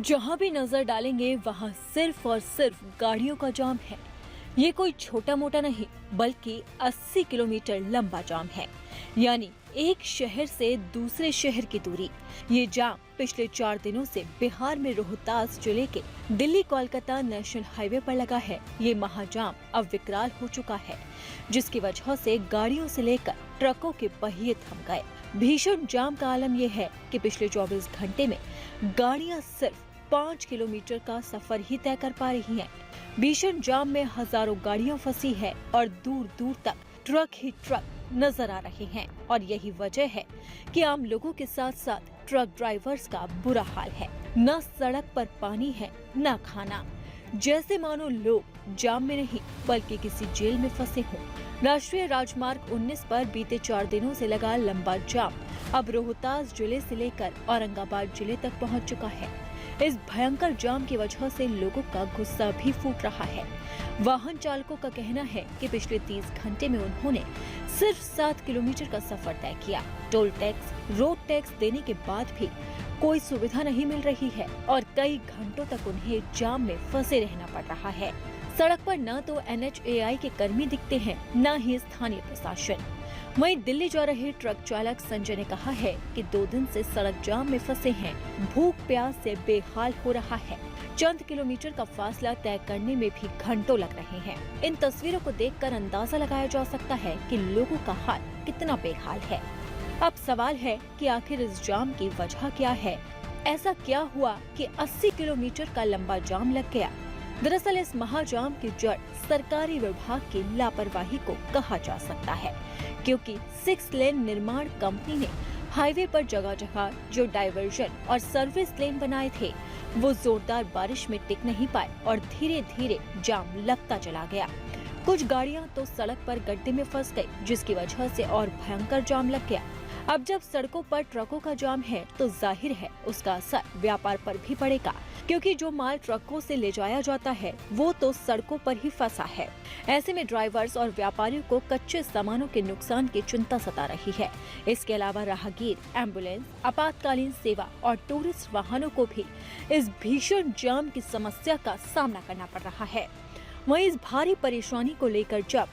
जहाँ भी नजर डालेंगे वहाँ सिर्फ और सिर्फ गाड़ियों का जाम है। ये कोई छोटा मोटा नहीं बल्कि 80 किलोमीटर लंबा जाम है, यानी एक शहर से दूसरे शहर की दूरी। ये जाम पिछले 4 दिनों से बिहार में रोहतास जिले के दिल्ली कोलकाता नेशनल हाईवे पर लगा है। ये महाजाम अब विकराल हो चुका है, जिसकी वजह से गाड़ियों से लेकर ट्रकों के पहिए थम गए। भीषण जाम का आलम यह है कि पिछले 24 घंटे में गाड़ियां सिर्फ 5 किलोमीटर का सफर ही तय कर पा रही हैं। भीषण जाम में हजारों गाड़ियां फंसी है और दूर दूर तक ट्रक ही ट्रक नजर आ रहे हैं। और यही वजह है कि आम लोगों के साथ साथ ट्रक ड्राइवर्स का बुरा हाल है। न सड़क पर पानी है न खाना, जैसे मानो लोग जाम में नहीं बल्कि किसी जेल में फंसे हों। राष्ट्रीय राजमार्ग 19 पर बीते 4 दिनों से लगा लंबा जाम अब रोहतास जिले से लेकर औरंगाबाद जिले तक पहुंच चुका है। इस भयंकर जाम की वजह से लोगों का गुस्सा भी फूट रहा है। वाहन चालकों का कहना है कि पिछले 30 घंटे में उन्होंने सिर्फ 7 किलोमीटर का सफर तय किया। टोल टैक्स, रोड टैक्स देने के बाद भी कोई सुविधा नहीं मिल रही है और कई घंटों तक उन्हें जाम में फंसे रहना पड़ रहा है। सड़क पर न तो NHAI के कर्मी दिखते हैं न ही स्थानीय प्रशासन। वहीं दिल्ली जा रहे ट्रक चालक संजय ने कहा है कि 2 दिन से सड़क जाम में फंसे हैं। भूख प्यास से बेहाल हो रहा है। चंद किलोमीटर का फासला तय करने में भी घंटों लग रहे हैं। इन तस्वीरों को देखकर अंदाजा लगाया जा सकता है कि लोगों का हाल कितना बेहाल है। अब सवाल है कि आखिर इस जाम की वजह क्या है? ऐसा क्या हुआ कि 80 किलोमीटर का लंबा जाम लग गया? दरअसल इस महाजाम की जड़ सरकारी विभाग की लापरवाही को कहा जा सकता है, क्योंकि 6 लेन निर्माण कंपनी ने हाईवे पर जगह जगह जो डाइवर्जन और सर्विस लेन बनाए थे वो जोरदार बारिश में टिक नहीं पाए और धीरे धीरे जाम लगता चला गया। कुछ गाड़ियां तो सड़क पर गड्ढे में फंस गई, जिसकी वजह से और भयंकर जाम लग गया। अब जब सड़कों पर ट्रकों का जाम है तो जाहिर है उसका असर व्यापार पर भी पड़ेगा, क्योंकि जो माल ट्रकों से ले जाया जाता है वो तो सड़कों पर ही फंसा है। ऐसे में ड्राइवर्स और व्यापारियों को कच्चे सामानों के नुकसान की चिंता सता रही है। इसके अलावा राहगीर, एम्बुलेंस, आपातकालीन सेवा और टूरिस्ट वाहनों को भी इस भीषण जाम की समस्या का सामना करना पड़ रहा है। वहीं इस भारी परेशानी को लेकर जब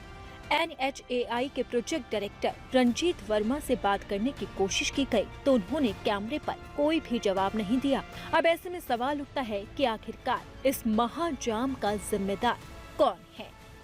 NHAI के प्रोजेक्ट डायरेक्टर रंजीत वर्मा से बात करने की कोशिश की गई तो उन्होंने कैमरे पर कोई भी जवाब नहीं दिया। अब ऐसे में सवाल उठता है कि आखिरकार इस महाजाम का जिम्मेदार कौन है?